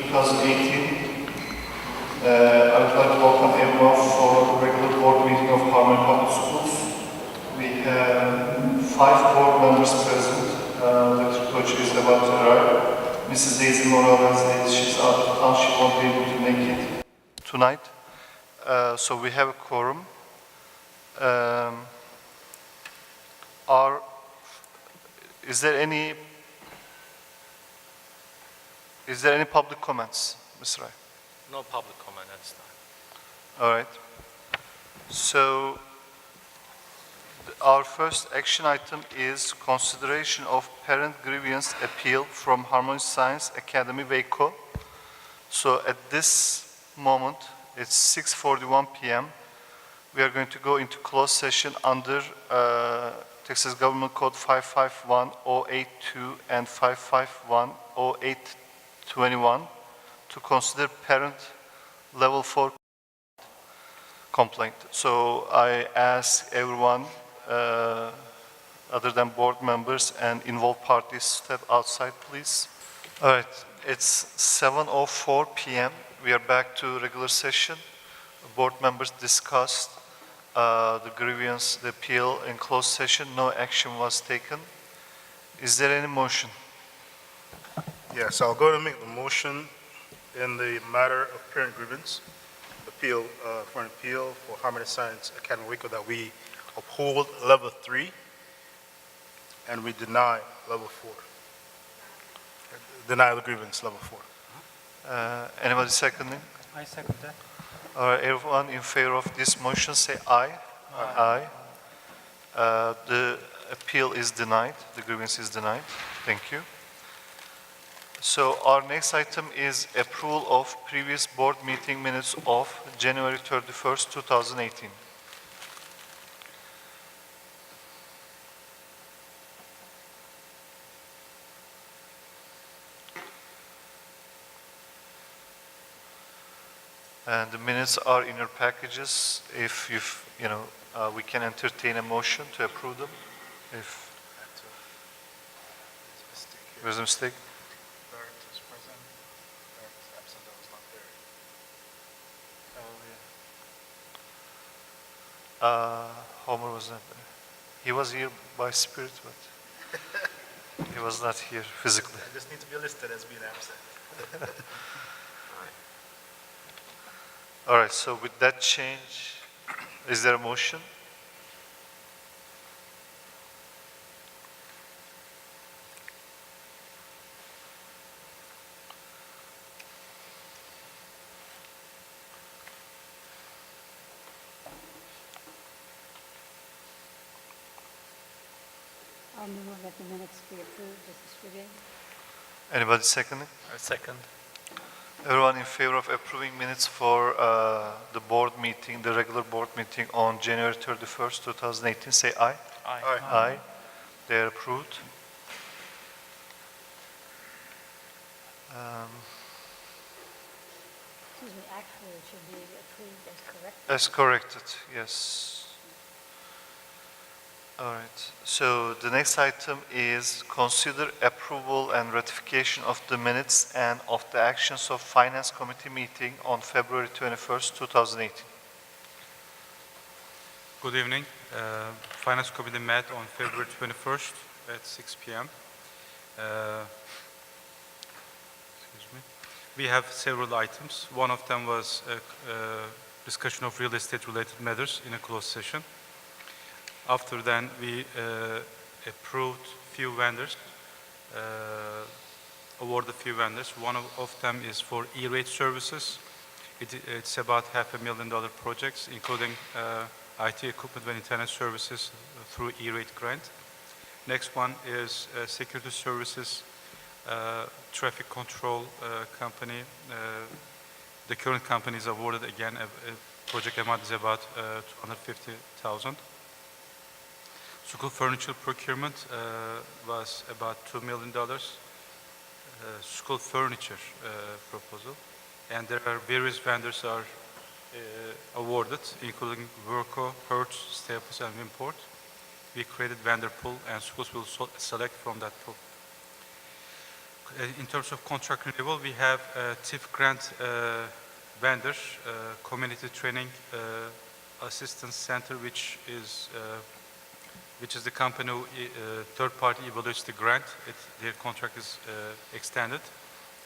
2018. I would like to welcome everyone for the regular board meeting of Harmony Public Schools. We have 5 board members present. Dr. Koch is about to arrive. Mrs. Daisy Morales, she's out of town. She won't be able to make it tonight. So we have a quorum. Is there any public comments, Mr. Rai? No public comment at this time. All right. So our first action item is consideration of parent grievance appeal from Harmony Science Academy, Waco. So at this moment, it's 6:41 p.m. We are going to go into closed session under Texas Government Code 551-082 and 551-0821 to consider parent level 4 complaint. So I ask everyone, other than board members and involved parties, step outside, please. All right, it's 7:04 p.m. We are back to regular session. Board members discussed the grievance, the appeal in closed session. No action was taken. Is there any motion? Yes, I'll go to make the motion in the matter of parent grievance appeal for an appeal for Harmony Science Academy Waco that we uphold level 3 and we deny level 4. Deny the grievance level 4. Anybody seconding? I second that. All right, everyone in favor of this motion say aye. Aye. The appeal is denied. The grievance is denied. Thank you. So our next item is approval of previous board meeting minutes of January 31st, 2018. And the minutes are in your packages. If we can entertain a motion to approve them. If there's a mistake. Homer was not there. He was here by spirit, but he was not here physically. I just need to be listed as being absent. All right, so with that change, is there a motion? I'll move that the minutes be approved as distributed. Anybody seconding? I second. Everyone in favor of approving minutes for the board meeting, the regular board meeting on January 31st, 2018, say aye. Aye. Aye. Aye. They are approved. Excuse me, actually, it should be approved as correct. As corrected, yes. All right. So the next item is consider approval and ratification of the minutes and of the actions of Finance Committee meeting on February 21st, 2018. Good evening. Finance Committee met on February 21st at 6 p.m. Excuse me. We have several items. One of them was a discussion of real estate related matters in a closed session. After then, we approved few vendors, awarded few vendors. One of them is for E-rate services. It's about $500,000 projects, including IT equipment and internet services through E-rate grant. Next one is security services, traffic control company. The current company is awarded again, a project amount is about $250,000. School furniture procurement was about $2 million. School furniture proposal. And there are various vendors are awarded, including Verco, Hertz, Staples, and Wimport. We created vendor pool, and schools will select from that pool. In terms of contract renewal, we have TIF grant vendor, Community Training Assistance Center, which is the company who third-party evaluates the grant. Their contract is extended.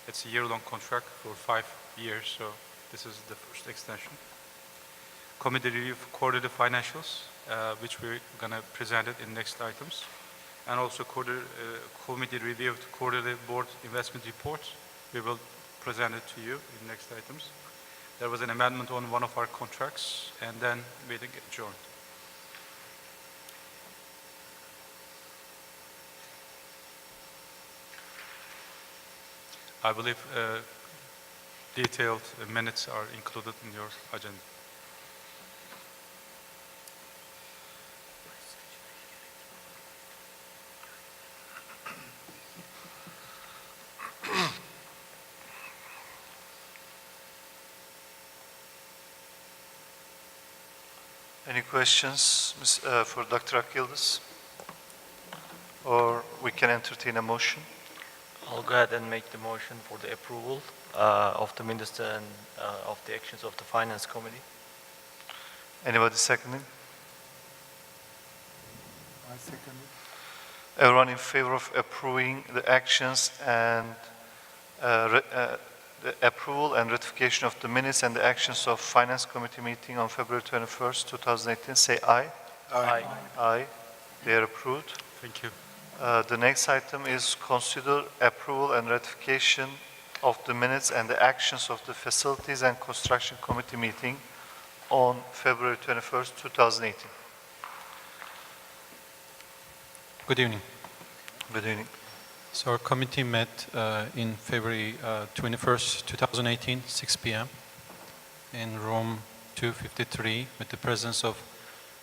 It's a year-long contract for 5 years, so this is the first extension. Committee review for quarterly financials, which we're going to present it in next items. And also committee review of quarterly board investment reports. We will present it to you in next items. There was an amendment on one of our contracts, and then meeting adjourned. I believe detailed minutes are included in your agenda. Any questions for Dr. Akyıldız? Or we can entertain a motion? I'll go ahead and make the motion for the approval of the minister and of the actions of the Finance Committee. Anybody seconding? I second it. Everyone in favor of approving the actions and the approval and ratification of the minutes and the actions of Finance Committee meeting on February 21st, 2018, say aye. Aye. Aye. They are approved. Thank you. The next item is consider approval and ratification of the minutes and the actions of the Facilities and Construction Committee meeting on February 21st, 2018. Good evening. Good evening. So our committee met in February 21st, 2018, 6 p.m. in room 253 with the presence of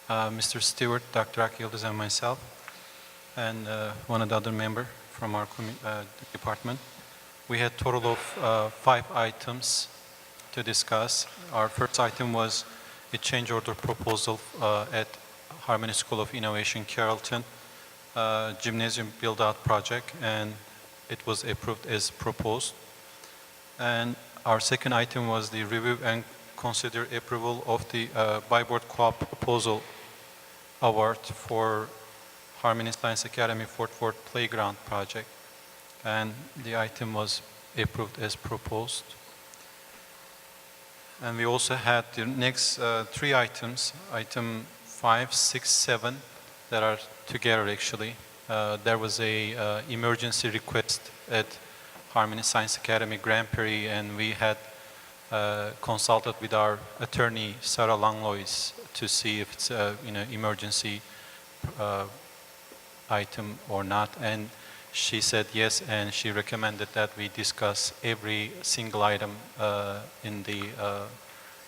Mr. Stewart, Dr. Akyıldız, and myself, and one other member from our department. We had a total of 5 items to discuss. Our first item was a change order proposal at Harmony School of Innovation, Carrollton, gymnasium build-out project, and it was approved as proposed. And our second item was the review and consider approval of the Byboard Co-op proposal award for Harmony Science Academy Fort Worth Playground project, and the item was approved as proposed. And we also had the next 3 items, item 5, 6, 7, that are together actually. There was a emergency request at Harmony Science Academy Grand Prix, and we had consulted with our attorney Sarah Langlois to see if it's emergency item or not, and she said yes, and she recommended that we discuss every single item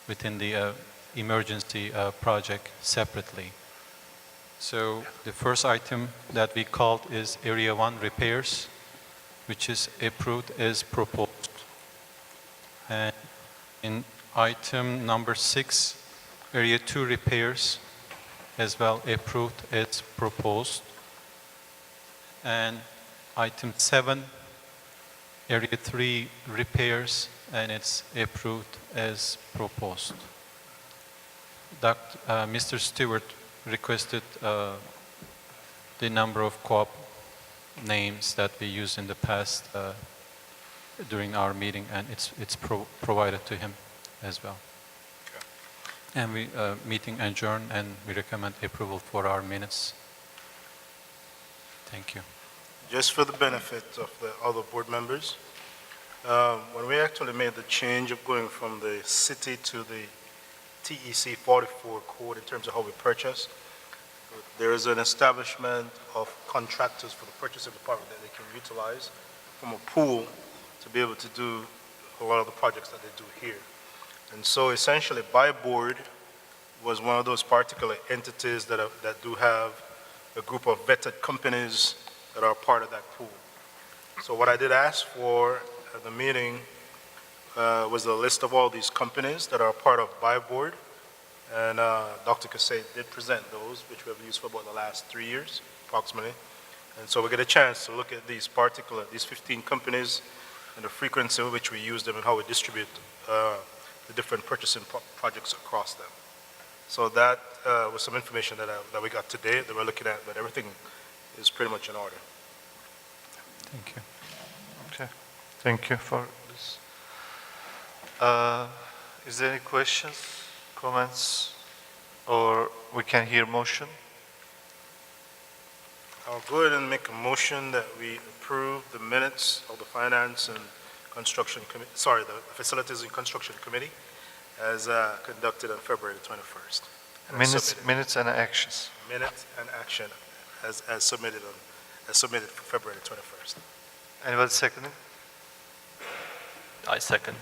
within the emergency project separately. So the first item that we called is Area 1 repairs, which is approved as proposed. And in item number 6, Area 2 repairs, as well approved as proposed. And item 7, Area 3 repairs, and it's approved as proposed. Mr. Stewart requested the number of co-op names that we used in the past during our meeting, and it's provided to him as well. Okay. And we meeting adjourned, and we recommend approval for our minutes. Thank you. Just for the benefit of the other board members, when we actually made the change of going from the city to the TEC 44 code in terms of how we purchase, there is an establishment of contractors for the purchasing department that they can utilize from a pool to be able to do a lot of the projects that they do here. And so essentially, Byboard was one of those particular entities that do have a group of vetted companies that are part of that pool. So what I did ask for at the meeting was a list of all these companies that are part of Byboard, and Dr. Kasey did present those, which we have used for about the last 3 years, approximately. And so we get a chance to look at these 15 companies and the frequency with which we use them and how we distribute the different purchasing projects across them. So that was some information that we got today that we're looking at, but everything is pretty much in order. Thank you. Okay, thank you for this. Is there any questions, comments, or we can hear motion? I'll go ahead and make a motion that we approve the minutes of the Finance and Construction Committee, the Facilities and Construction Committee as conducted on February the 21st. and as submitted. Minutes and actions. Minutes and action as submitted for February the 21st. Anybody seconding? I second.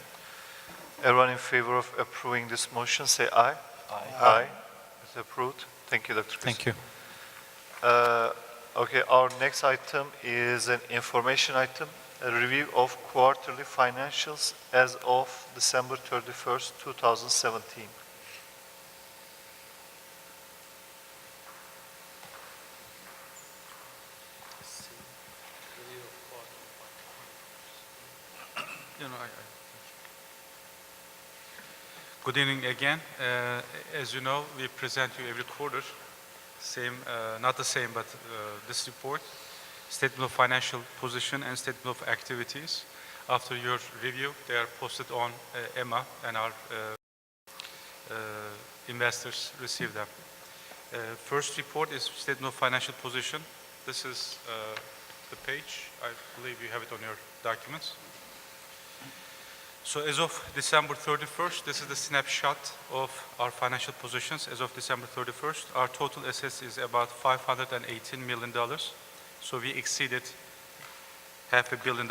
Everyone in favor of approving this motion, say aye. Aye. Aye. It's approved. Thank you, Dr. Thank you. Okay, our next item is an information item, a review of quarterly financials as of December 31st, 2017. Good evening again. As you know, we present you every quarter, not the same, but this report, statement of financial position and statement of activities. After your review, they are posted on EMA, and our investors receive them. First report is statement of financial position. This is the page. I believe you have it on your documents. So as of December 31st, this is the snapshot of our financial positions. As of December 31st, our total assets is about $518 million. So we exceeded $500 million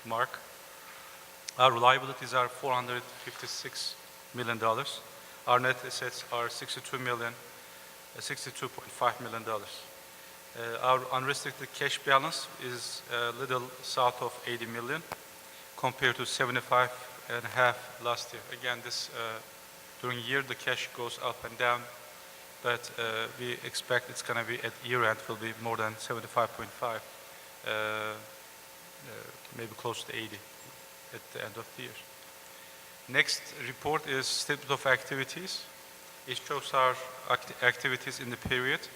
mark. Our liabilities are $456 million. Our net assets are $62.5 million. Our unrestricted cash balance is a little south of 80 million. Compared to 75.5 last year. Again, this during year the cash goes up and down, but we expect it's going to be at year end will be more than 75.5, maybe close to 80 at the end of the year. Next report is statement of activities. It shows our activities in the period.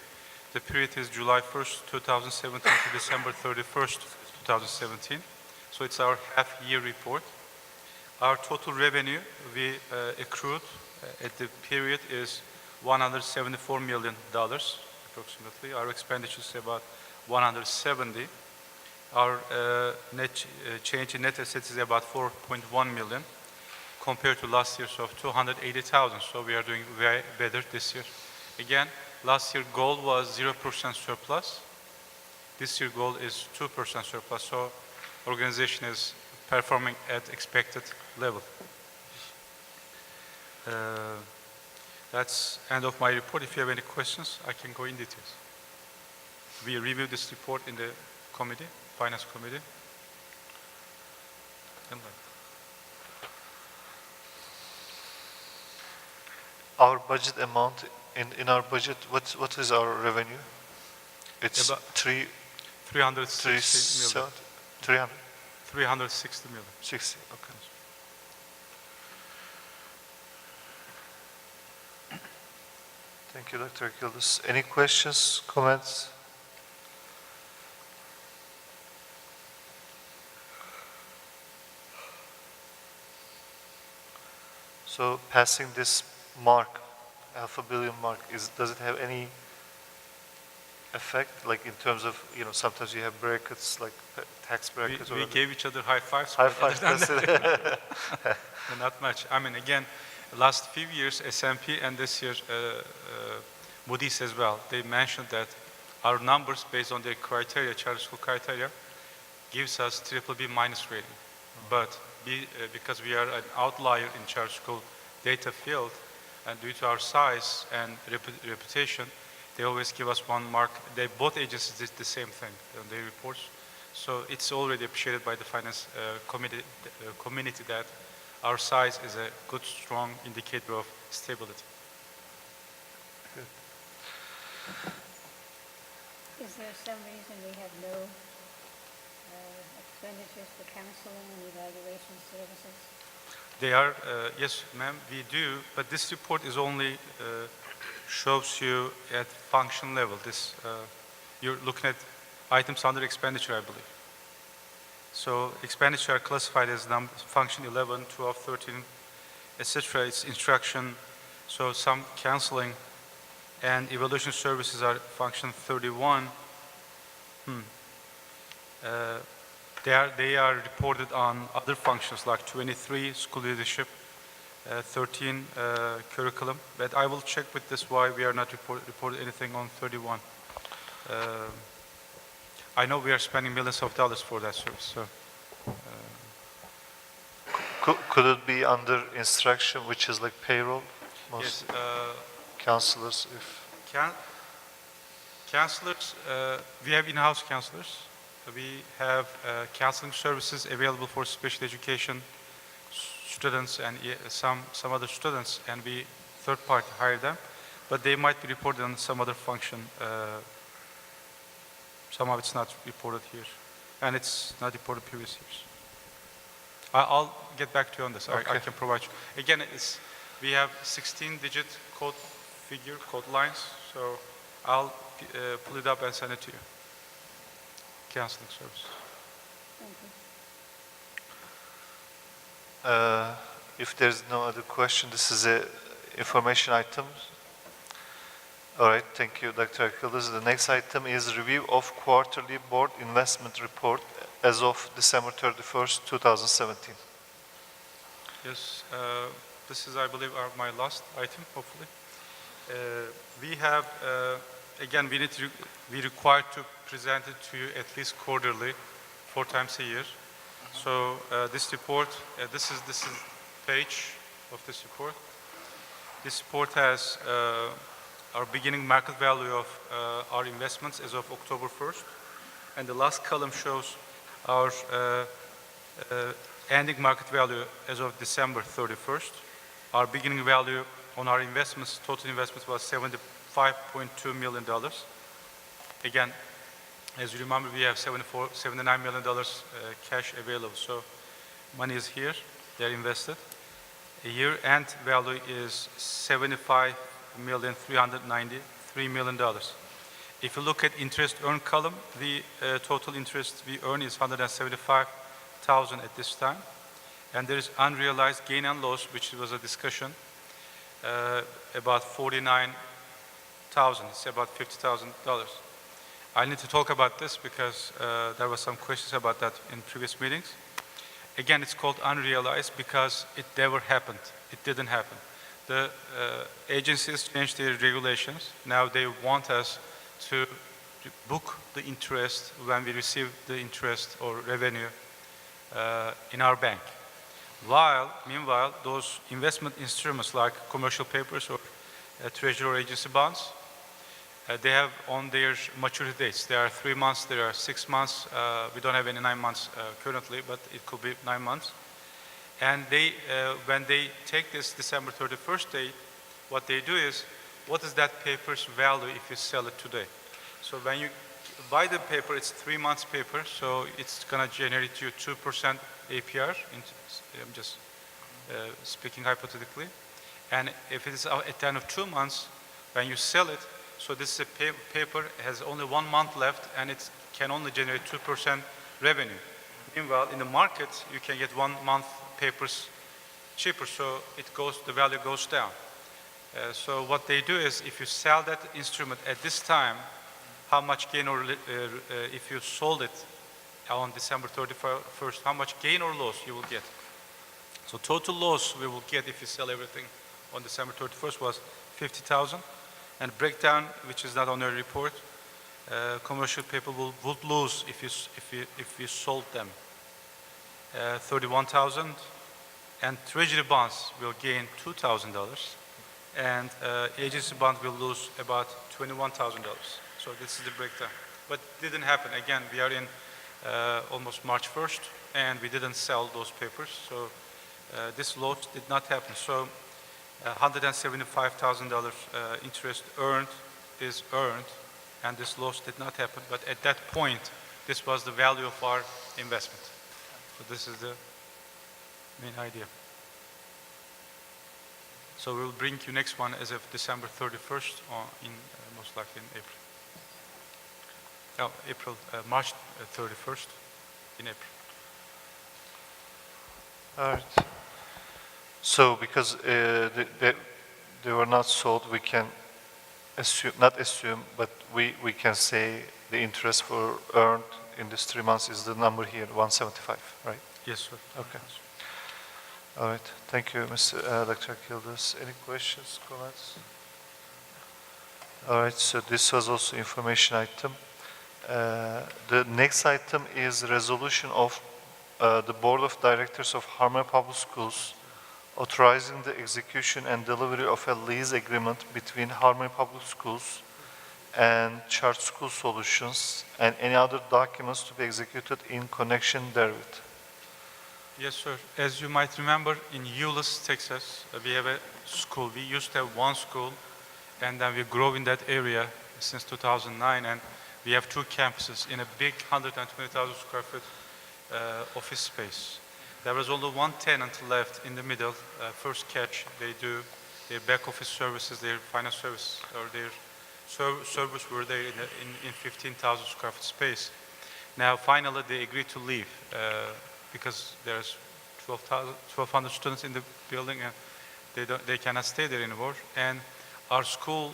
The period is July 1st, 2017 to December 31st, 2017. So it's our half-year report. Our total revenue we accrued at the period is $174 million approximately. Our expenditures is about 170. Our net change in net assets is about 4.1 million compared to last year's of 280,000. So we are doing very better this year. Again, last year goal was 0% surplus. This year goal is 2% surplus. So organization is performing at expected level. That's end of my report. If you have any questions, I can go in details. We reviewed this report in the committee, finance committee. Our budget amount, in our budget, what is our revenue? It's About 360 million. 360 million. 60, okay. Thank you, Dr. Yıldız. Any questions, comments? So passing this mark, $500 million mark, does it have any effect, like in terms of, sometimes you have brackets, like tax brackets? We gave each other high fives. High but five, other that's than it. that, not much. I mean, again, last few years, S&P and this year, Moody's as well, they mentioned that our numbers based on their criteria, charter school criteria, gives us BBB minus rating. But because we are an outlier in charter school data field, and due to our size and reputation, they always give us one mark. Both agencies did the same thing on their reports. So it's already appreciated by the finance community that our size is a good, strong indicator of stability. Is there some reason we have no expenditures for counseling and evaluation services? They are, yes, ma'am, we do, but this report is only shows you at function level. This, you're looking at items under expenditure, I believe. So expenditure are classified as function 11, 12, 13, etc. It's instruction. So some counseling and evaluation services are function 31. They are reported on other functions like 23, school leadership, 13, curriculum. But I will check with this why we are not reported anything on 31. I know we are spending millions of dollars for that service. So Could it be under instruction, which is like payroll? yes, Most counselors, if counselors, we have in-house counselors. We have counseling services available for special education students and some other students, and we third party hire them, but they might be reported on some other function. Some of it's not reported here, and it's not reported previous years. I'll get back to you on this. I Okay. can provide you. Again, we have 16-digit code lines, so I'll pull it up and send it to you. Counseling service. Thank you. if there's no other question, this is a information item. All right, thank you, Dr. Akıldız. The next item is review of quarterly board investment report as of December 31st, 2017. Yes, this is, I believe, my last item, hopefully. We have, again, we require to present it to you at least quarterly, 4 times a year. So this report, this is page of this report. This report has our beginning market value of our investments as of October 1st. And the last column shows our ending market value as of December 31st. Our beginning value on our investments, total investments, was $75.2 million. Again, as you remember, we have $79 million cash available. So money is here, they're invested. A year-end value is $75,393 million. If you look at interest earned column, the total interest we earn is $175,000 at this time. And there is unrealized gain and loss, which was a discussion, about $49,000. It's about $50,000. I need to talk about this because there were some questions about that in previous meetings. Again, it's called unrealized because it never happened. It didn't happen. The agencies changed their regulations. Now they want us to book the interest when we receive the interest or revenue in our bank. Meanwhile, those investment instruments like commercial papers or treasury or agency bonds, they have on their maturity dates. There are 3 months, there are 6 months. We don't have any 9 months currently, but it could be 9 months. And they, when they take this December 31st date, what they do is, what is that paper's value if you sell it today? So when you buy the paper, it's 3 months paper, so it's gonna generate you 2% APR. I'm just speaking hypothetically. And if it is at the end of 2 months, when you sell it, so this is a paper has only 1 month left and it can only generate 2% revenue. Meanwhile, in the market, you can get 1 month papers cheaper, so the value goes down. So what they do is, if you sell that instrument at this time, how much gain or if you sold it on December 31st, how much gain or loss you will get. So total loss we will get if you sell everything on December 31st was $50,000. And breakdown, which is not on your report, commercial paper would lose if you sold them $31,000, and treasury bonds will gain $2,000, and agency bond will lose about $21,000. So this is the breakdown. But it didn't happen. Again, we are in almost March 1st, and we didn't sell those papers. So this loss did not happen. So $175,000 interest is earned and this loss did not happen. But at that point, this was the value of our investment. So this is the main idea. So we'll bring you next one as of December 31st, or most likely in April. March 31st in April. All right. So because they were not sold, we can assume, not assume, but we can say the interest for earned in this 3 months is the number here, 175, right? Yes, sir. Okay. All right. Thank you, Dr. Kildas. Any questions, comments? All right. So this was also information item. The next item is resolution of the Board of Directors of Harmony Public Schools authorizing the execution and delivery of a lease agreement between Harmony Public Schools and Charter School Solutions and any other documents to be executed in connection therewith. Yes, sir. As you might remember, in Euless, Texas, we have a school. We used to have one school, and then we grew in that area since 2009, and we have 2 campuses in a big 120,000 square foot office space. There was only one tenant left in the middle, First Catch. They do their back office services, their finance service, or their service were there in 15,000 square foot space. Now, finally, they agreed to leave because there's 1,200 students in the building, and they cannot stay there anymore. And our school,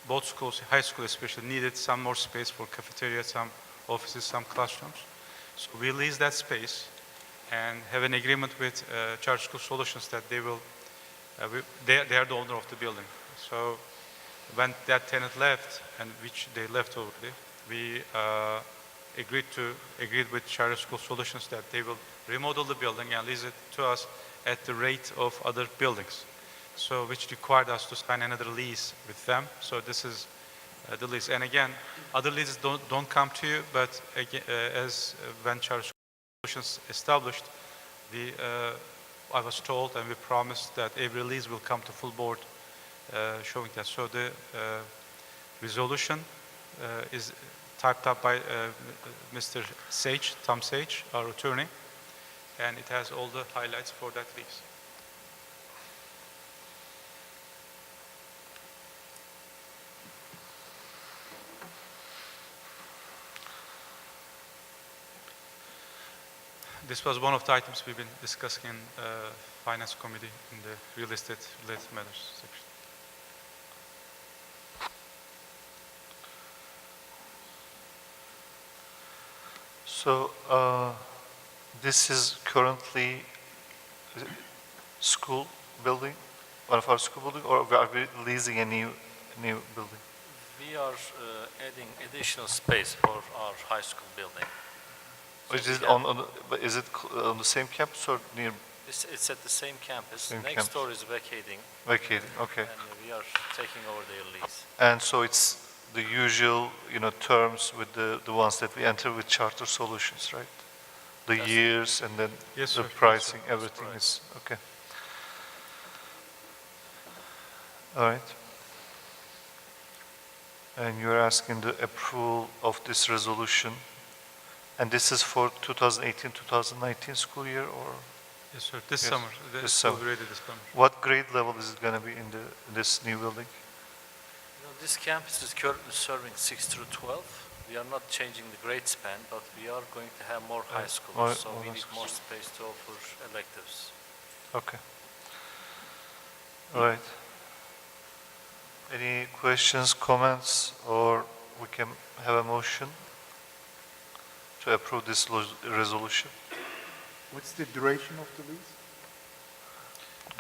both schools, high school especially, needed some more space for cafeteria, some offices, some classrooms. So we leased that space and have an agreement with Charter School Solutions that they will, they are the owner of the building. So when that tenant left, and which they left already, we agreed with Charter School Solutions that they will remodel the building and lease it to us at the rate of other buildings. So which required us to sign another lease with them. So this is the lease. And again, other leases don't come to you, but again, as when Charter Solutions established, I was told and we promised that every lease will come to full board showing that. So the resolution is typed up by Mr. Sage, Tom Sage, our attorney, and it has all the highlights for that lease. This was one of the items we've been discussing in Finance Committee in the real estate related matters section. So this is currently school building, one of our school building, or are we leasing a new building? We are adding additional space for our high school building. Is it is it on the same campus or near? It's at the same campus. Same Next campus. door is vacating, Vacating, okay. and we are taking over their lease. And so it's the usual, terms with the ones that we enter with Charter Solutions, right? The Yes. years and then Yes, the sir. Yes, pricing, sir. everything Right. is, okay. All right. And you're asking the approval of this resolution. And this is for 2018-2019 school year, or Yes, sir. This Yes, summer. this This summer. will be ready this summer. what grade level is it going to be in this new building? This campus is currently serving 6 through 12. We are not changing the grade span, but we are going to have more high schools, more so we high need schools. more space to offer electives. Okay. All right. Any questions, comments, or we can have a motion to approve this resolution? What's the duration of the lease?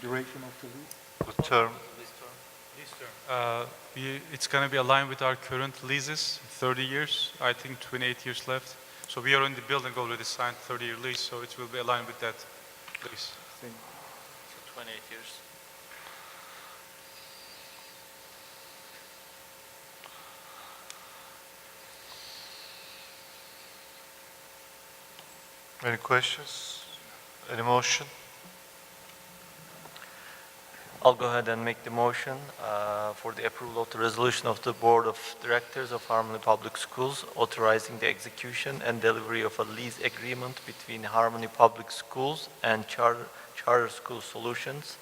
Duration of the lease? The term, It's going to be aligned with our current leases, 30 years, I think 28 years left. So we are in the building already signed 30-year lease, so it will be aligned with that lease. Same. So 28 years. any questions? Any motion? I'll go ahead and make the motion for the approval of the resolution of the Board of Directors of Harmony Public Schools authorizing the execution and delivery of a lease agreement between Harmony Public Schools and Charter School Solutions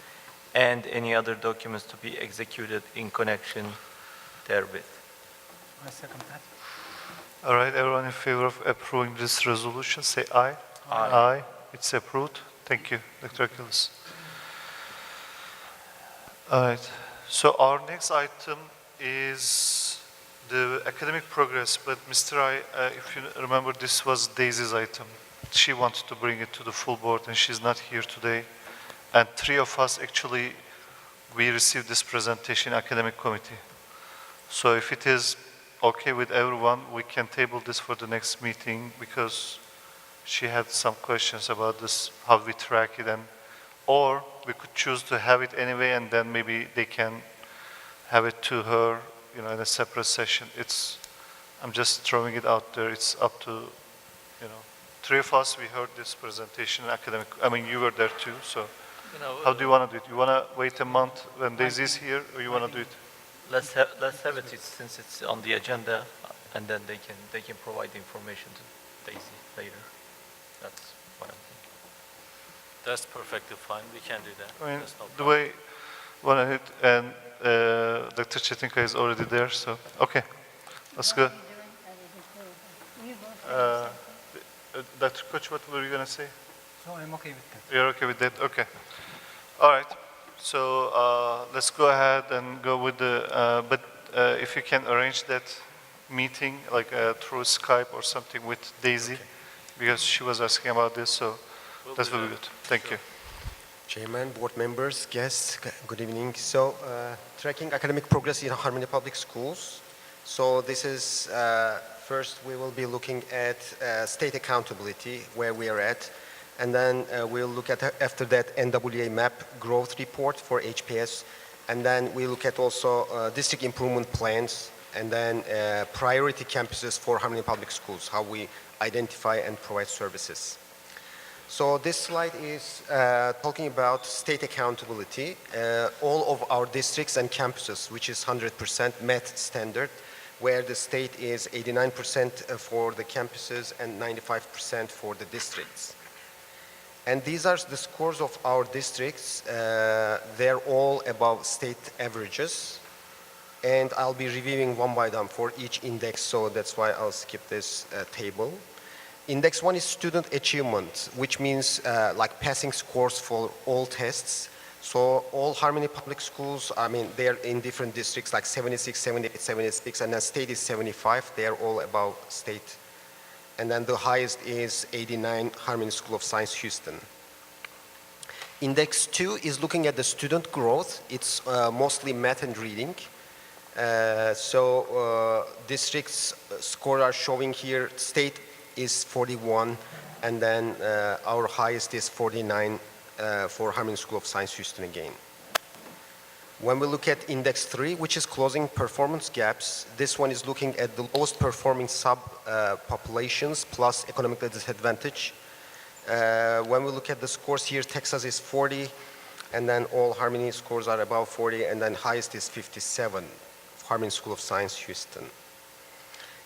and any other documents to be executed in connection therewith. I second that. All right, everyone in favor of approving this resolution, say aye. Aye. Aye. It's approved. Thank you, Dr. Achilles. All right, so our next item is the academic progress, but Mr. I, if you remember, this was Daisy's item. She wanted to bring it to the full board and she's not here today. And three of us actually, we received this presentation academic committee. So if it is okay with everyone, we can table this for the next meeting because she had some questions about this, how we track it, and or we could choose to have it anyway, and then maybe they can have it to her, you know, in a separate session. I'm just throwing it out there. It's up to, you know, three of us, we heard this presentation, academic, I mean, you were there too, so You know, how do you want to do it? You want to wait a month when Daisy is here, or you want to do it? Let's have it since it's on the agenda, and then they can provide the information to Daisy later. That's what I'm thinking. that's perfectly fine, we can do that. I mean, That's no the problem. way, one of it, and Dr. Chetinka is already there, so, okay, let's go. What are you doing? Are you just doing- you both doing Dr. Koch, what were you going to say? So I'm okay with that. You're okay with that? Okay. All right. So let's go ahead and go with the, but if you can arrange that meeting, like through Skype or something with Daisy, because she was asking about this, so that will be good. Thank you. Chairman, board members, guests, good evening. So, tracking academic progress in Harmony Public Schools. So this is, first we will be looking at state accountability, where we are at, and then we'll look at, after that, NWA MAP growth report for HPS, and then we look at also district improvement plans, and then priority campuses for Harmony Public Schools, how we identify and provide services. So this slide is talking about state accountability. All of our districts and campuses, which is 100% met standard, where the state is 89% for the campuses and 95% for the districts. And these are the scores of our districts. They're all above state averages. And I'll be reviewing one by one for each index, so that's why I'll skip this table. Index 1 is student achievement, which means like passing scores for all tests. So all Harmony Public Schools, I mean, they're in different districts, like 76, 78, 76, and then state is 75. They're all above state. And then the highest is 89, Harmony School of Science, Houston. Index 2 is looking at the student growth. It's mostly math and reading. Districts score are showing here. State is 41, and then our highest is 49 for Harmony School of Science, Houston again. When we look at Index 3, which is closing performance gaps, this one is looking at the lowest performing sub-populations plus economically disadvantaged. When we look at the scores here, Texas is 40, and then all Harmony scores are above 40, and then highest is 57, Harmony School of Science, Houston.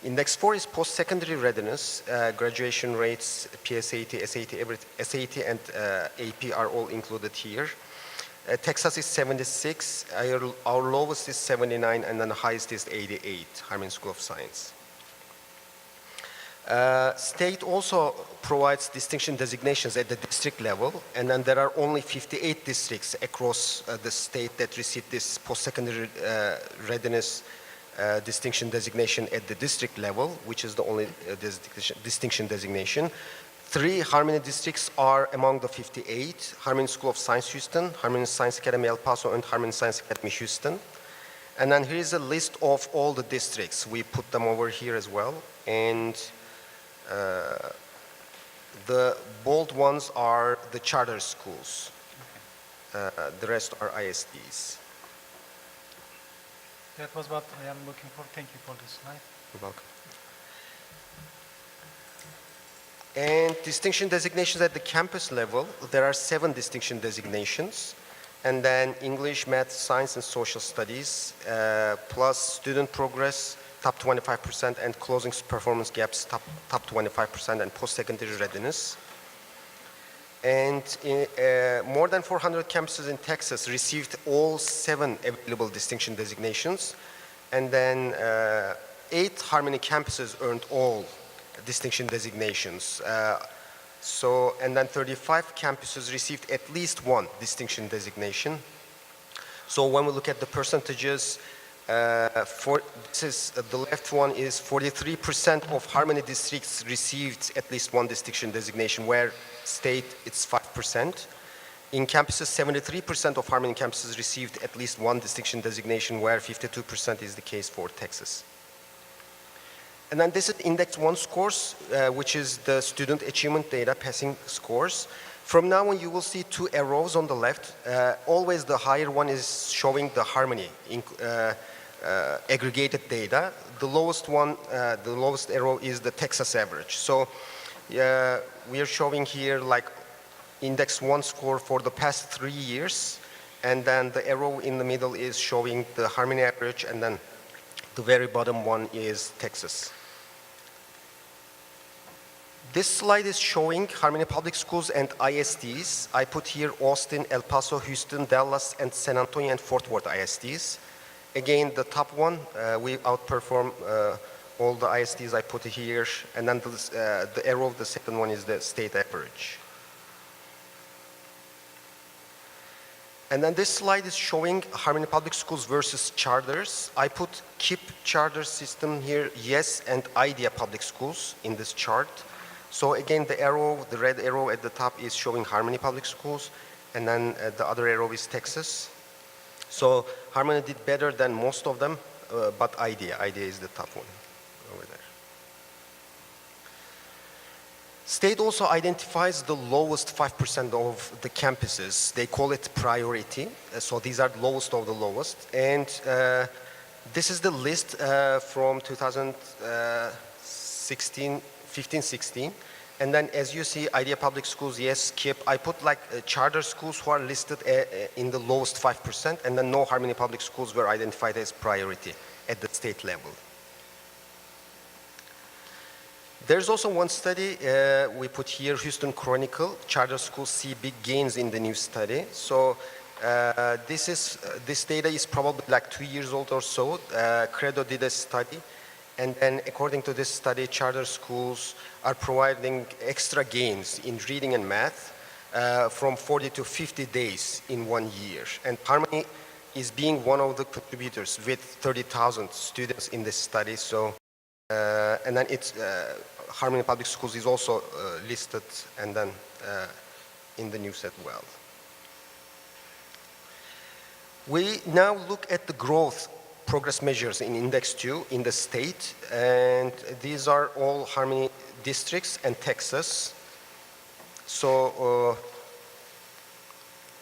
Index 4 is post-secondary readiness. Graduation rates, PSAT, SAT, and AP are all included here. Texas is 76, our lowest is 79, and then the highest is 88, Harmony School of Science. State also provides distinction designations at the district level, and then there are only 58 districts across the state that receive this post-secondary readiness distinction designation at the district level, which is the only distinction designation. 3 Harmony districts are among the 58, Harmony School of Science Houston, Harmony Science Academy El Paso, and Harmony Science Academy Houston. And then here is a list of all the districts. We put them over here as well. And the bold ones are the charter schools. The rest are ISDs. That was what I am looking for. Thank you for this slide. You're welcome. And distinction designations at the campus level, there are 7 distinction designations. and then English, Math, Science, and Social Studies, plus student progress, top 25%, and closing performance gaps, top 25%, and post-secondary readiness. And more than 400 campuses in Texas received all 7 available distinction designations, and then 8 Harmony campuses earned all distinction designations. And then 35 campuses received at least 1 distinction designation. So when we look at the percentages, the left one is 43% of Harmony districts received at least 1 distinction designation, where state it's 5%. In campuses, 73% of Harmony campuses received at least 1 distinction designation, where 52% is the case for Texas. And then this is Index 1 scores, which is the student achievement data, passing scores. From now on, you will see 2 arrows on the left. Always the higher one is showing the Harmony aggregated data. The lowest one, the lowest arrow is the Texas average. So we are showing here like Index 1 score for the past 3 years. And then the arrow in the middle is showing the Harmony average, and then the very bottom one is Texas. This slide is showing Harmony Public Schools and ISDs. I put here Austin, El Paso, Houston, Dallas, and San Antonio and Fort Worth ISDs. Again, the top one, we outperform all the ISDs I put here, and then the arrow of the second one is the state average. And then this slide is showing Harmony Public Schools versus charters. I put KIPP charter system here, yes, and IDEA Public Schools in this chart. So again, the arrow, the red arrow at the top is showing Harmony Public Schools, and then the other arrow is Texas. So Harmony did better than most of them, but IDEA is the top one over there. State also identifies the lowest 5% of the campuses. They call it priority. So these are the lowest of the lowest. And this is the list from 2015-16. And then as you see, IDEA Public Schools, yes, KIPP. I put like charter schools who are listed in the lowest 5%, and then no Harmony Public Schools were identified as priority at the state level. There's also one study we put here, Houston Chronicle. Charter schools see big gains in the new study. So this data is probably like 2 years old or so. Credo did a study, and then according to this study, charter schools are providing extra gains in reading and math from 40 to 50 days in 1 year. And Harmony is being one of the contributors with 30,000 students in this study. So, and then it's Harmony Public Schools is also listed and then in the news as well. We now look at the growth progress measures in Index 2 in the state, and these are all Harmony districts and Texas. So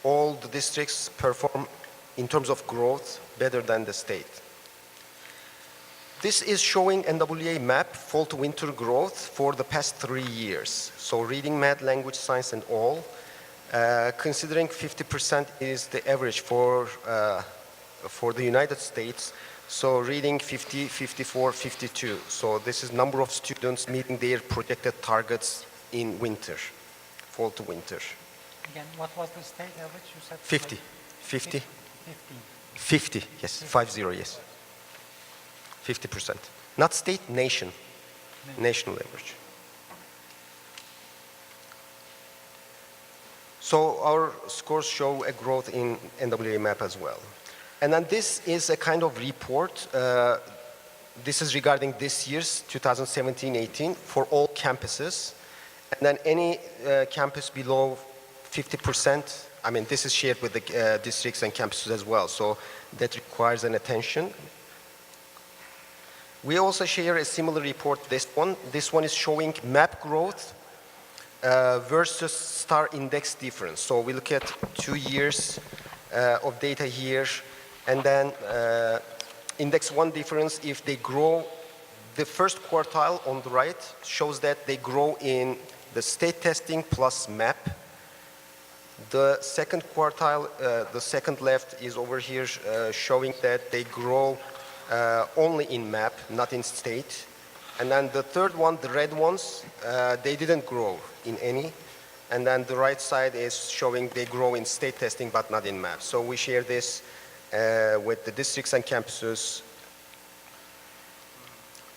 all the districts perform in terms of growth better than the state. This is showing NWA map fall to winter growth for the past 3 years. So reading, math, language, science, and all. Considering 50% is the average for the United States. So reading 50, 54, 52. So this is number of students meeting their projected targets in winter, fall to winter. Again, what was the state average you said? 50. 50? 15. 50, yes, 50, yes. 50%. Not state, nation. National average. So our scores show a growth in NWA map as well. And then this is a kind of report. This is regarding this year's 2017-18 for all campuses. And then any campus below 50%, I mean, this is shared with the districts and campuses as well. So that requires an attention. We also share a similar report, this one. This one is showing map growth versus star index difference. So we look at 2 years of data here, and then index 1 difference, if they grow, the first quartile on the right shows that they grow in the state testing plus map. The second quartile, the second left is over here showing that they grow only in MAP, not in state. And then the third one, the red ones, they didn't grow in any. And then the right side is showing they grow in state testing, but not in MAP. So we share this with the districts and campuses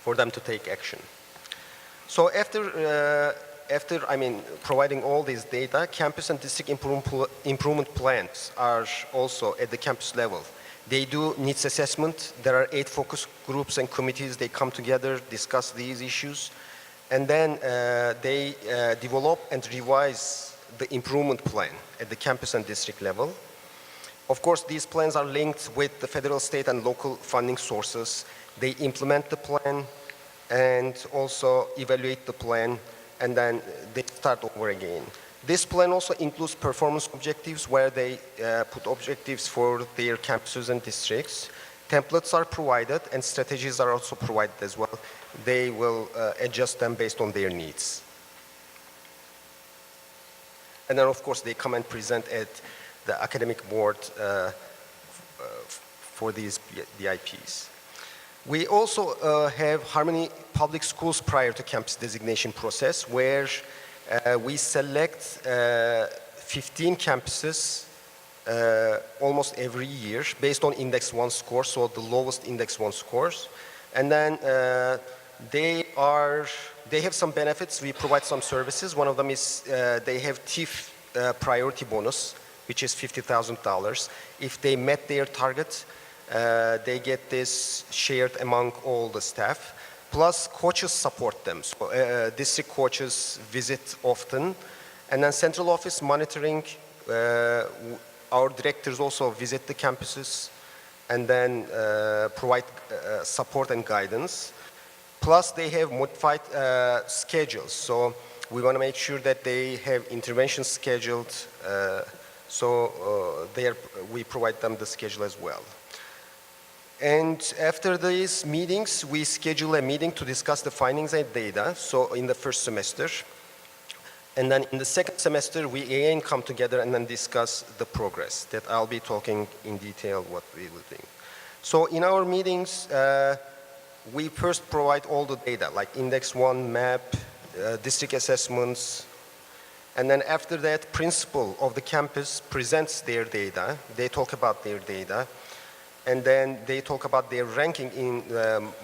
for them to take action. So after providing all this data, campus and district improvement plans are also at the campus level. They do needs assessment. There are 8 focus groups and committees. They come together, discuss these issues, and then they develop and revise the improvement plan at the campus and district level. Of course, these plans are linked with the federal, state, and local funding sources. They implement the plan and also evaluate the plan, and then they start over again. This plan also includes performance objectives where they put objectives for their campuses and districts. Templates are provided and strategies are also provided as well. They will adjust them based on their needs. And then of course they come and present at the academic board for these DIPs. We also have Harmony Public Schools prior to campus designation process where we select 15 campuses almost every year based on Index 1 score, so the lowest Index 1 scores. And then they have some benefits. We provide some services. One of them is they have TIF priority bonus, which is $50,000. If they met their target, they get this shared among all the staff. Plus, coaches support them. So district coaches visit often. And then central office monitoring, our directors also visit the campuses and then provide support and guidance. Plus, they have modified schedules. So we want to make sure that they have interventions scheduled. We provide them the schedule as well. And after these meetings, we schedule a meeting to discuss the findings and data, so in the first semester. And then in the second semester, we again come together and then discuss the progress that I'll be talking in detail what we will do. So in our meetings, we first provide all the data, like Index 1, MAP, district assessments. And then after that, principal of the campus presents their data. They talk about their data. And then they talk about their ranking in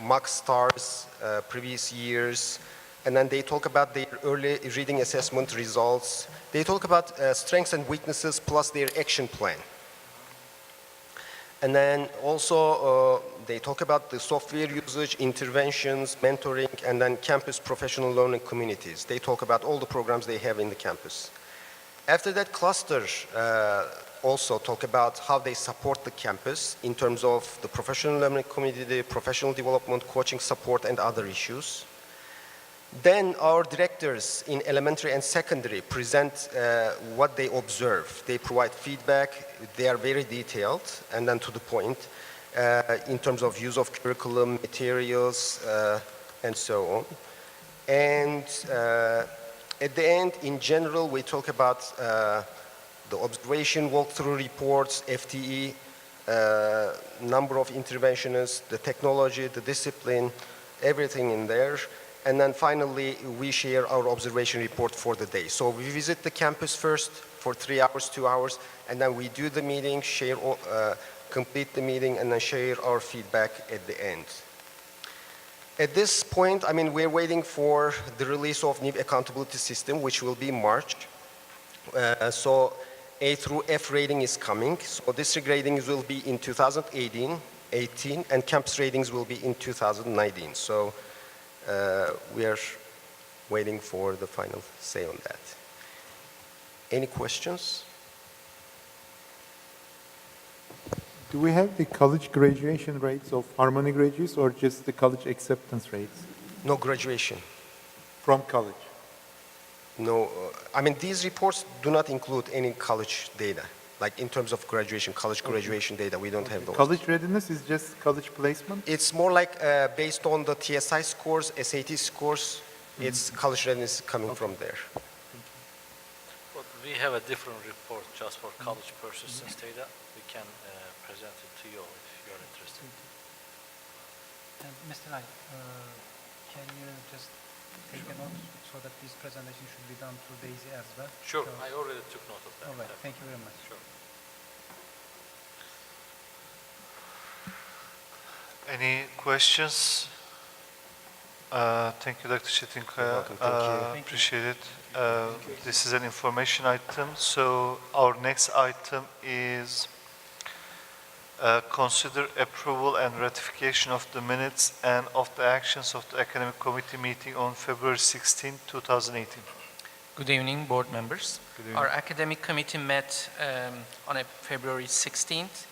mock stars, previous years. And then they talk about their early reading assessment results. They talk about strengths and weaknesses plus their action plan. And then also they talk about the software usage, interventions, mentoring, and then campus professional learning communities. They talk about all the programs they have in the campus. After that, cluster also talk about how they support the campus in terms of the professional learning community, the professional development, coaching support, and other issues. Then our directors in elementary and secondary present what they observe. They provide feedback. They are very detailed and then to the point in terms of use of curriculum, materials, and so on. And at the end, in general, we talk about the observation, walkthrough reports, FTE, number of interventionists, the technology, the discipline, everything in there. And then finally, we share our observation report for the day. So we visit the campus first for 3 hours, 2 hours, and then we do the meeting, share, complete the meeting, and then share our feedback at the end. At this point, we're waiting for the release of new accountability system, which will be March. So A through F rating is coming. So district ratings will be in 2018, and campus ratings will be in 2019. So we are waiting for the final say on that. Any questions? Do we have the college graduation rates of Harmony graduates or just the college acceptance rates? No graduation. From college? No, these reports do not include any college data. Like in terms of graduation, college graduation data, we don't have those. College readiness is just college placement? It's more like based on the TSI scores, SAT scores, it's college readiness coming from there. But we have a different report just for college persistence data, we can present it to you all if you are interested. And Mr. Rai, can you just take a note so that this presentation should be done to Daisy as well? Sure, So- I already took note of that. All right, thank you very much. Sure. Any questions? Thank you, Dr. Çetinkaya. welcome. Thank you. Thank you. Appreciate it. This is an information item. So our next item is consider approval and ratification of the minutes and of the actions of the academic committee meeting on February 16, 2018. Good evening, board members. Good evening. Our academic committee met on February 16th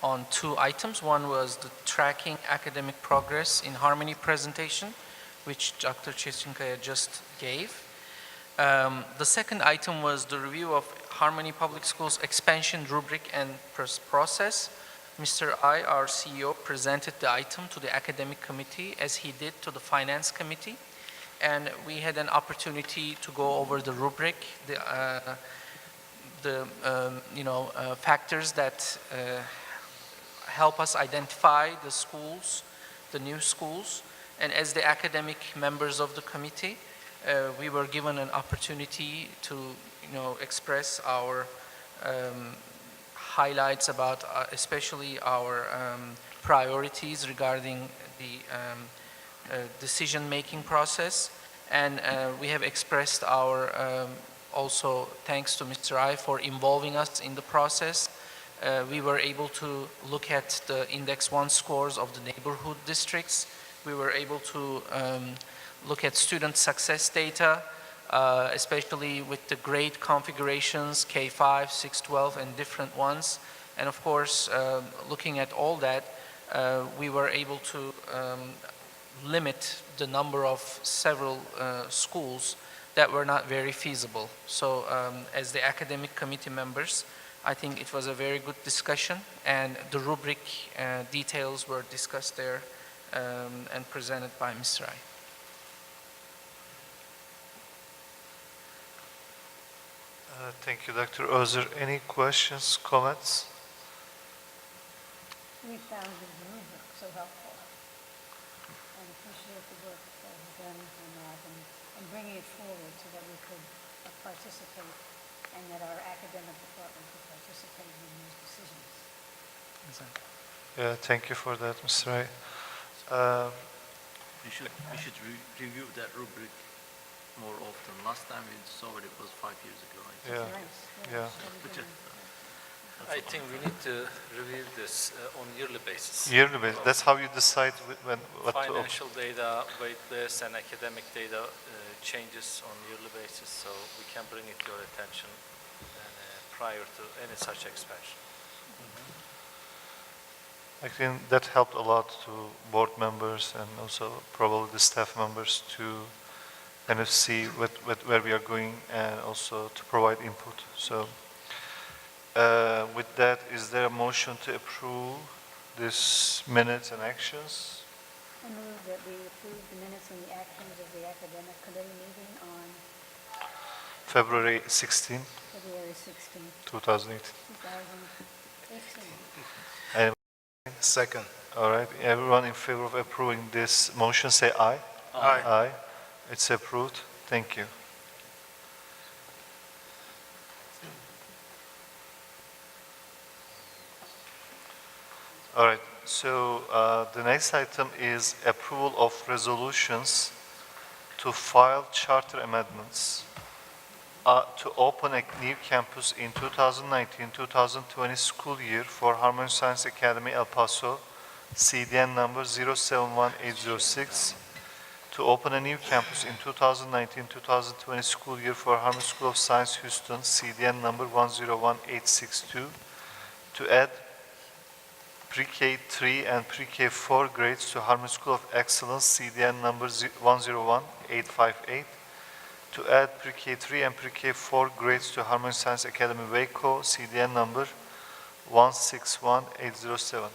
on 2 items. One was the tracking academic progress in Harmony presentation, which Dr. Çetinkaya just gave. The second item was the review of Harmony Public Schools expansion rubric and process. Mr. I, our CEO, presented the item to the academic committee as he did to the finance committee. And we had an opportunity to go over the rubric, factors that help us identify the schools, the new schools. And as the academic members of the committee, we were given an opportunity to, express our highlights about especially our priorities regarding the decision-making process. And we have expressed our also thanks to Mr. I for involving us in the process. We were able to look at the Index 1 scores of the neighborhood districts. We were able to look at student success data, especially with the grade configurations, K5, 6, 12, and different ones. And of course, looking at all that, we were able to limit the number of several schools that were not very feasible. So as the academic committee members, I think it was a very good discussion, and the rubric details were discussed there and presented by Mr. I. Thank you, Dr. Özer. Any questions, comments? We found the rubric so helpful and appreciate the work that was done on that and bringing it forward so that we could participate and that our academic department could participate in these decisions. Yeah, thank you for that, Mr. Ray. We should review that rubric more often. Last time we saw it was 5 years ago. Yeah, Nice. yeah. I think we need to review this on yearly basis. Yearly basis, that's how you decide what to open. Financial data, wait list, and academic data changes on yearly basis, so we can bring it to your attention prior to any such expansion. I think that helped a lot to board members and also probably the staff members to kind of see where we are going and also to provide input. So with that, is there a motion to approve this minutes and actions? I move that we approve the minutes and the actions of the academic committee meeting on February 16, February 16, 2018. 2018. Second. All right, everyone in favor of approving this motion, say aye. Aye. Aye. It's approved. Thank you. All right, so the next item is approval of resolutions to file charter amendments to open a new campus in 2019-2020 school year for Harmony Science Academy El Paso, CDN number 071806, to open a new campus in 2019-2020 school year for Harmony School of Science Houston, CDN number 101862, to add Pre-K 3 and Pre-K 4 grades to Harmony School of Excellence, CDN number 101858, to add Pre-K 3 and Pre-K 4 grades to Harmony Science Academy Waco, CDN number 161807.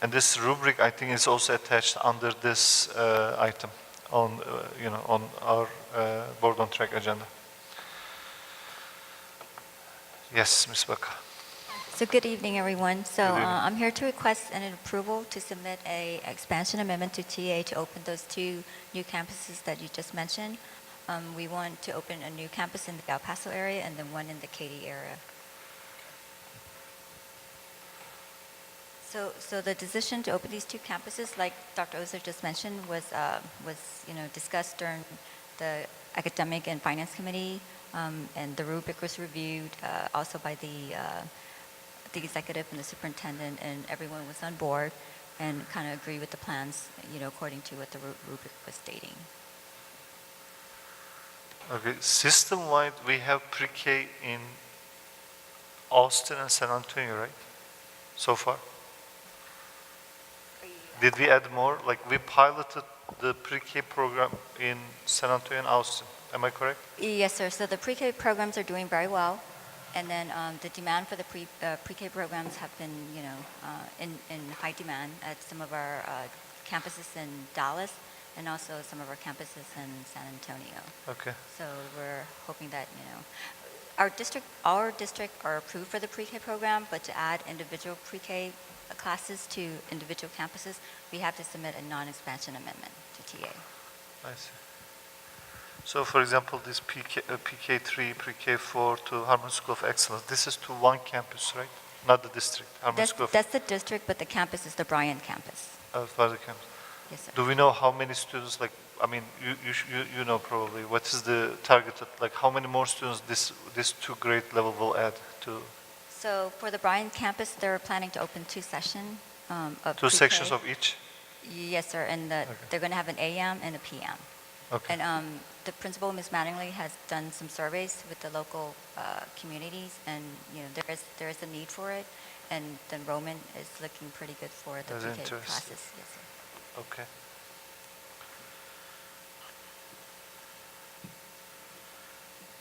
And this rubric, I think, is also attached under this item on, on our board on track agenda. Yes, Ms. Baka. So good evening, everyone. So Good evening. I'm here to request an approval to submit a expansion amendment to TA to open those two new campuses that you just mentioned. We want to open a new campus in the El Paso area and then one in the Katy area. So the decision to open these two campuses, like Dr. Ozer just mentioned, was discussed during the Academic and Finance Committee, and the rubric was reviewed also by the executive and the superintendent, and everyone was on board and kind of agree with the plans, according to what the rubric was stating. Okay, system-wide, we have pre-K in Austin and San Antonio, right? So far? Did we add more? Like, we piloted the pre-K program in San Antonio and Austin. Am I correct? Yes, sir. So the pre-K programs are doing very well. And then the demand for the pre-K programs have been, in high demand at some of our campuses in Dallas and also some of our campuses in San Antonio. Okay. So we're hoping that, our district are approved for the pre-K program, but to add individual pre-K classes to individual campuses, we have to submit a non-expansion amendment to TA. I see. So, for example, this PK3, PK4 to Harmony School of Excellence, this is to one campus, right? Not the district, Harmony School of That's the district, but the campus is the Bryant campus. for the campus. Yes, sir. Do we know how many students, like, I mean, you know probably, what is the targeted, like, how many more students this two grade level will add to? So for the Bryant campus, they're planning to open two sessions of Two pre-K. sections of each? Yes, sir, and they're going to have an AM and a PM. Okay. And the principal, Ms. Mattingly, has done some surveys with the local communities, and there is a need for it, and the enrollment is looking pretty good for the That's pre-K interesting. classes. Yes, sir. Okay.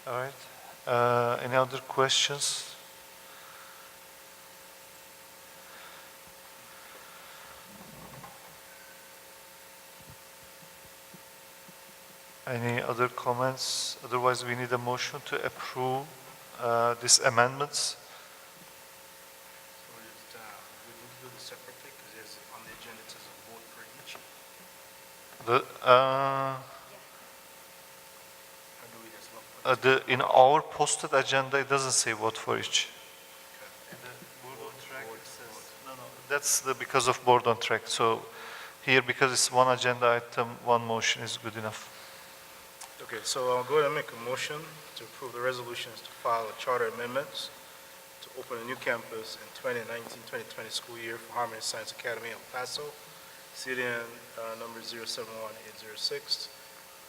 All right. Any other questions? Any other comments? Otherwise, we need a motion to approve these amendments. So we need to do this separately because there's on the agenda it says a vote for each. How do we just look? In our posted agenda, it doesn't say vote for each. That's because of board on track. So here, because it's one agenda item, one motion is good enough. Okay, so I'll go ahead and make a motion to approve the resolutions to file a charter amendments to open a new campus in 2019-2020 school year for Harmony Science Academy El Paso, CDN number 071806.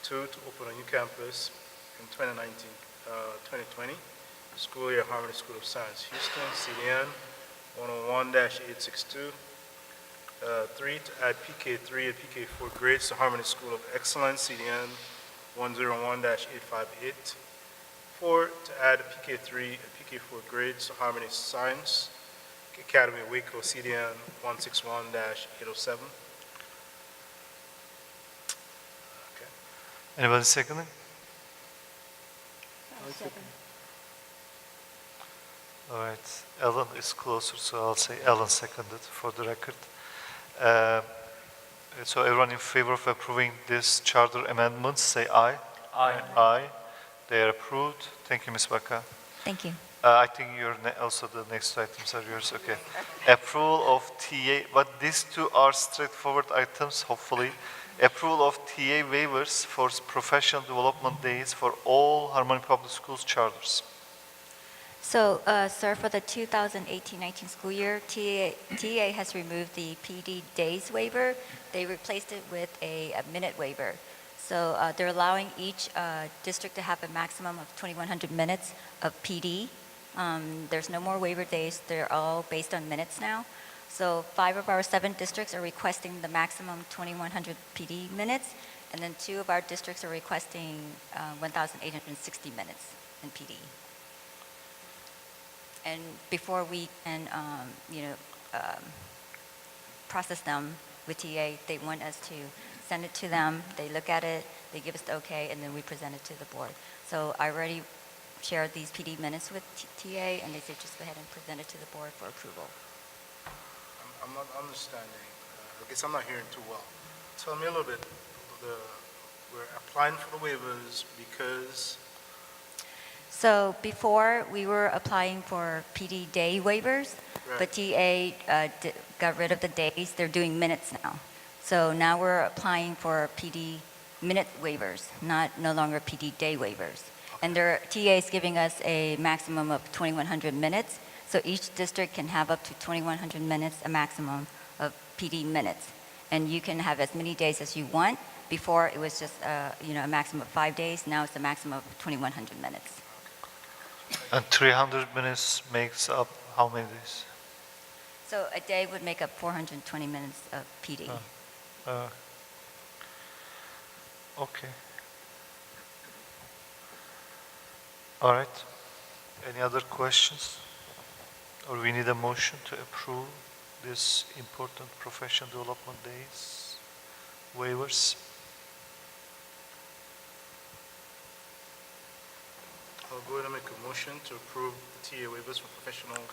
Two, to open a new campus in 2019-2020 school year Harmony School of Science Houston, CDN 101-862. Three, to add PK3 and PK4 grades to Harmony School of Excellence, CDN 101-858. Four, to add PK3 and PK4 grades to Harmony Science Academy Waco, CDN 161-807. Okay. Anybody seconding? Second. All right. Ellen is closer, so I'll say Ellen seconded for the record. So everyone in favor of approving this charter amendments, say aye. Aye. Aye. They are approved. Thank you, Ms. Baka. Thank you. I think also the next items are yours. Okay. Approval of TA, but these two are straightforward items, hopefully. Approval of TA waivers for professional development days for all Harmony Public Schools charters. So, sir, for the 2018-19 school year, TA has removed the PD days waiver. They replaced it with a minute waiver. So they're allowing each district to have a maximum of 2,100 minutes of PD. There's no more waiver days. They're all based on minutes now. So 5 of our 7 districts are requesting the maximum 2,100 PD minutes, and then 2 of our districts are requesting 1,860 minutes in PD. And before we can, process them with TA, they want us to send it to them, they look at it, they give us the okay, and then we present it to the board. So I already shared these PD minutes with TA, and they said just go ahead and present it to the board for approval. I'm not understanding. I guess I'm not hearing too well. Tell me a little bit. We're applying for the waivers because, So before, we were applying for PD day waivers, but TA got rid of the days. They're doing minutes now. So now we're applying for PD minute waivers, no longer PD day waivers. And TA is giving us a maximum of 2,100 minutes. So each district can have up to 2,100 minutes, a maximum of PD minutes. And you can have as many days as you want. Before, it was just a maximum of 5 days. Now it's a maximum of 2,100 minutes. And 300 minutes makes up how many days? So a day would make up 420 minutes of PD. Okay. All right. Any other questions? Or we need a motion to approve this important professional development days waivers? I'll go ahead and make a motion to approve the TA waivers for professional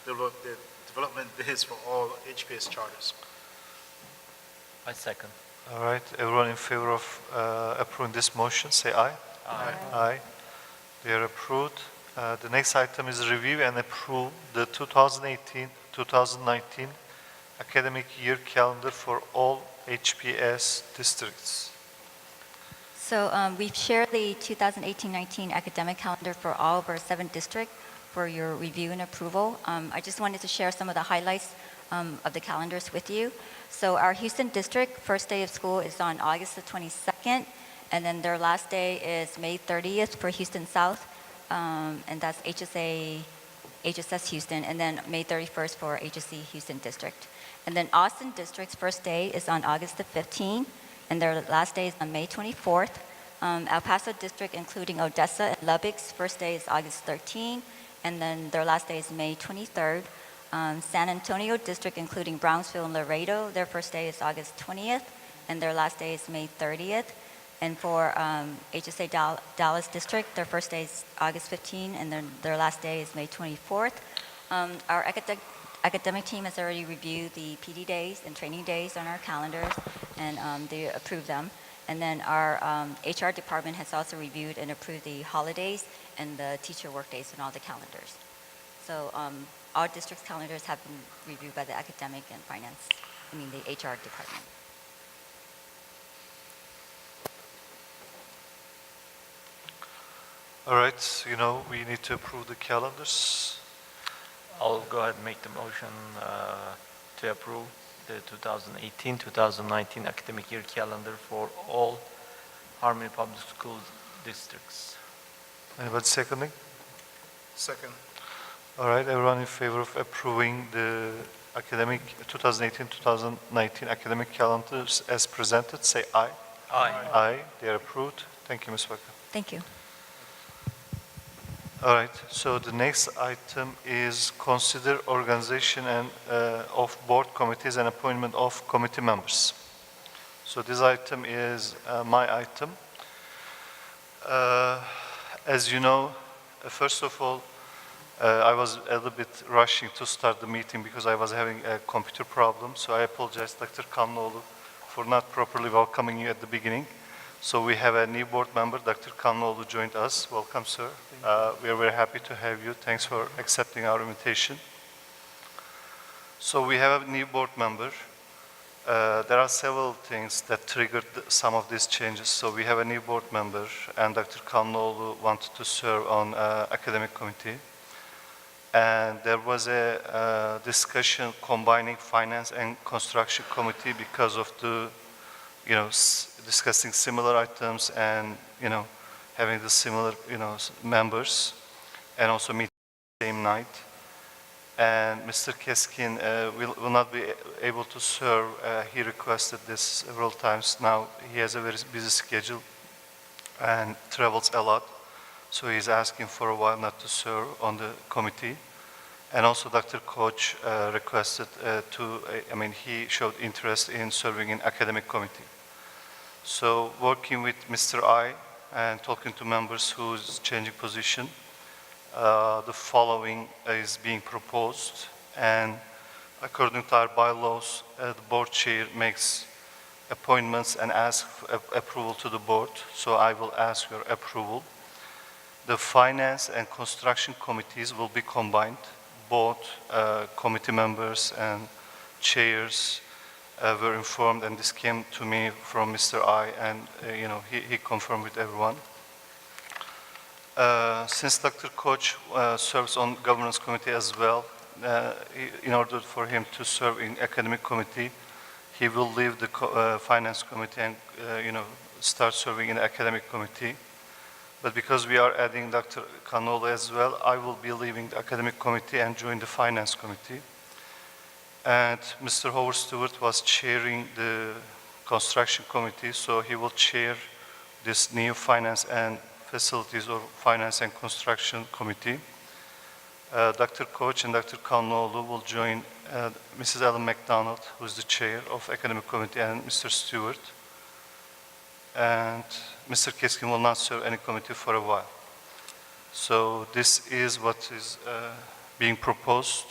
development days for all HPS charters. I second. All right. Everyone in favor of approving this motion, say aye. Aye. Aye. They are approved. The next item is review and approve the 2018-2019 academic year calendar for all HPS districts. So we've shared the 2018-19 academic calendar for all of our 7 districts for your review and approval. I just wanted to share some of the highlights of the calendars with you. So our Houston district, first day of school is on August the 22nd, and then their last day is May 30th for Houston South, and that's HSS Houston, and then May 31st for HSC Houston District. And then Austin District's first day is on August the 15th, and their last day is on May 24th. El Paso District, including Odessa and Lubbock's first day is August 13th, and then their last day is May 23rd. San Antonio District, including Brownsville and Laredo, their first day is August 20th, and their last day is May 30th. And for HSA Dallas District, their first day is August 15th, and their last day is May 24th. Our academic team has already reviewed the PD days and training days on our calendars, and they approved them. And then our HR department has also reviewed and approved the holidays and the teacher work days on all the calendars. So our district's calendars have been reviewed by the academic and the HR department. All right, we need to approve the calendars. I'll go ahead and make the motion to approve the 2018-2019 academic year calendar for all Harmony Public Schools districts. Anybody seconding? Second. All right, everyone in favor of approving the academic 2018-2019 academic calendars as presented, say aye. Aye. Aye, they are approved. Thank you, Ms. Waka. Thank you. All right, so the next item is consider organization and of board committees and appointment of committee members. So this item is my item. As you know, first of all, I was a little bit rushing to start the meeting because I was having a computer problem. So I apologize, Dr. Kamloğlu, for not properly welcoming you at the beginning. So we have a new board member, Dr. Kamloğlu, joined us. Welcome, sir. We are very happy to have you. Thanks for accepting our invitation. So we have a new board member. There are several things that triggered some of these changes. So we have a new board member, and Dr. Kamloğlu wanted to serve on academic committee. And there was a discussion combining finance and construction committee because of the, discussing similar items and, having the similar, members, and also meeting the same night. And Mr. Keskin will not be able to serve. He requested this several times. Now he has a very busy schedule and travels a lot. So he's asking for a while not to serve on the committee. And also Dr. Koch requested he showed interest in serving in academic committee. So working with Mr. I and talking to members who's changing position, the following is being proposed, and according to our bylaws, the board chair makes appointments and asks approval to the board, so I will ask your approval. The finance and construction committees will be combined. Both committee members and chairs were informed, and this came to me from Mr. I, and he confirmed with everyone. Since Dr. Koch serves on governance committee as well, in order for him to serve in academic committee, he will leave the finance committee and start serving in the academic committee. But because we are adding Dr. Kanolu as well, I will be leaving the academic committee and join the finance committee. And Mr. Howard Stewart was chairing the construction committee, so he will chair this new finance and facilities or finance and construction committee. Dr. Koch and Dr. Kanolu will join Mrs. Ellen McDonald, who is the chair of academic committee, and Mr. Stewart. And Mr. Keskin will not serve any committee for a while. So this is what is being proposed.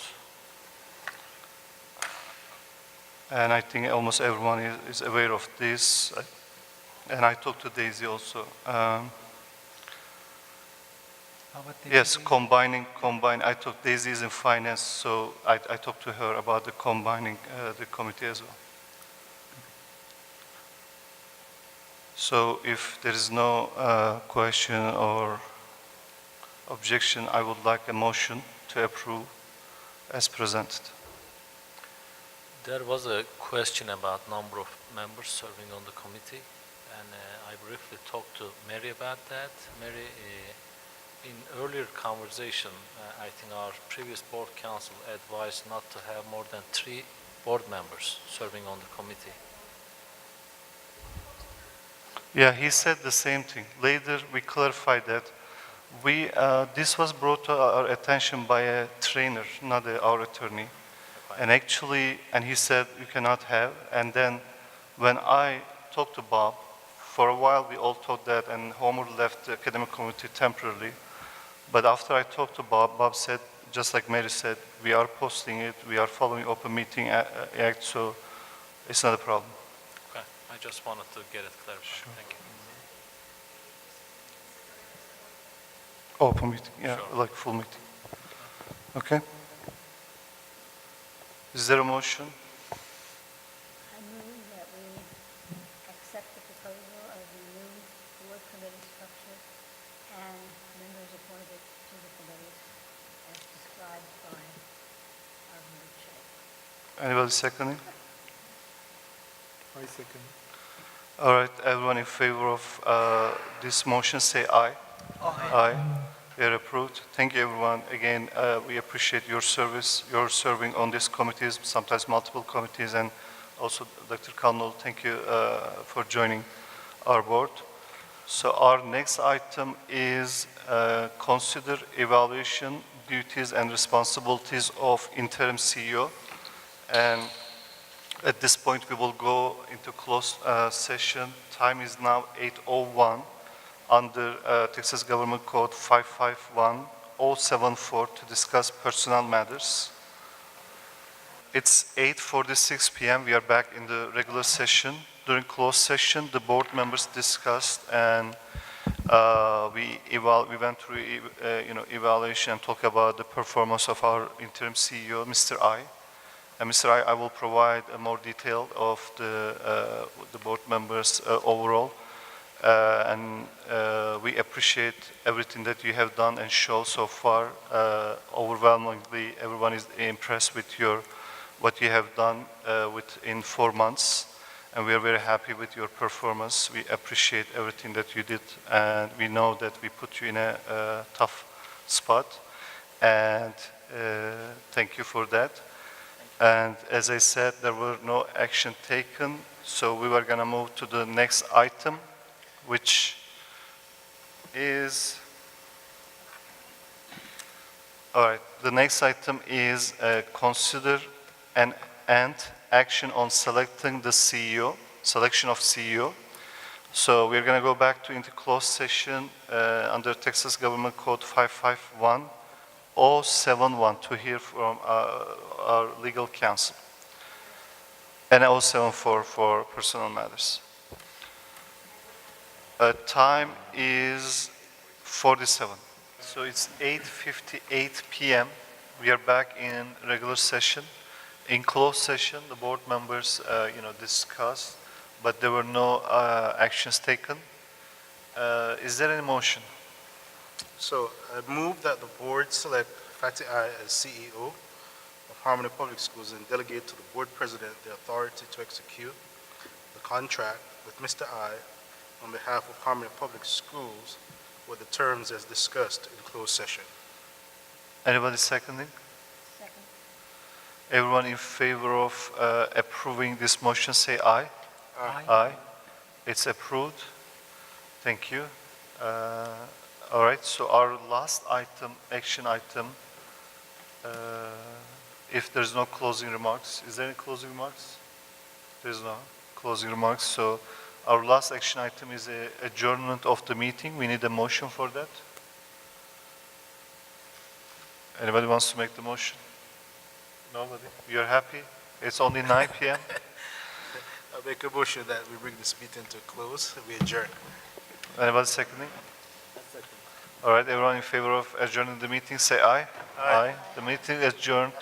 And I think almost everyone is aware of this. And I talked to Daisy also. Yes, combine. I thought Daisy is in finance, so I talked to her about the combining the committee as well. So if there is no question or objection, I would like a motion to approve as presented. There was a question about number of members serving on the committee, and I briefly talked to Mary about that. Mary, in earlier conversation, I think our previous board council advised not to have more than 3 board members serving on the committee. Yeah, he said the same thing. Later, we clarified that this was brought to our attention by a trainer, not our attorney. And actually, and he said you cannot have. And then when I talked to Bob, for a while we all thought that, and Homer left the academic committee temporarily. But after I talked to Bob, Bob said, just like Mary said, we are posting it, we are following Open Meeting Act, so it's not a problem. Okay, I just wanted to get it clarified. Sure. Thank you. Open meeting, yeah, Sure. like full meeting. Okay. Is there a motion? I move that we accept the proposal of the new board committee structure and members appointed to the committees as described by our board chair. Anybody seconding? I second. All right, everyone in favor of this motion, say aye. Aye. We are approved. Thank you, everyone. Again, we appreciate your service. You're serving on these committees, sometimes multiple committees, and also Dr. Kanol, thank you for joining our board. So our next item is consider evaluation, duties, and responsibilities of interim CEO. And at this point, we will go into closed session. Time is now 8:01 under Texas Government Code 551-074 to discuss personnel matters. It's 8:46 p.m. We are back in the regular session. During closed session, the board members discussed, and we went through evaluation and talk about the performance of our interim CEO, Mr. I. And Mr. I will provide a more detail of the board members overall. And we appreciate everything that you have done and shown so far. Overwhelmingly, everyone is impressed with what you have done in 4 months. And we are very happy with your performance. We appreciate everything that you did. And we know that we put you in a tough spot. And thank you for that. And as I said, there were no action taken. So we were going to move to the next item, which is, all right, the next item is consider and action on selecting the CEO, selection of CEO So we're going to go back to into closed session under Texas Government Code 551-071 to hear from our legal counsel, and 074 for personal matters. Time is 47. So it's 8:58 p.m. We are back in regular session. In closed session, the board members, discussed, but there were no actions taken. Is there any motion? So I move that the board select Fatih I as CEO of Harmony Public Schools and delegate to the board president the authority to execute the contract with Mr. I on behalf of Harmony Public Schools with the terms as discussed in closed session. Anybody seconding? Second. Everyone in favor of approving this motion, say aye. Aye. Aye. It's approved. Thank you. All right, so our last item, action item, if there's no closing remarks, is there any closing remarks? There's no closing remarks, so our last action item is a adjournment of the meeting. We need a motion for that. Anybody wants to make the motion? Nobody? You're happy? It's only 9 p.m.? I make a motion that we bring this meeting to a close. We adjourn. Anybody seconding? All right, everyone in favor of adjourning the meeting, say aye. Aye. The meeting is adjourned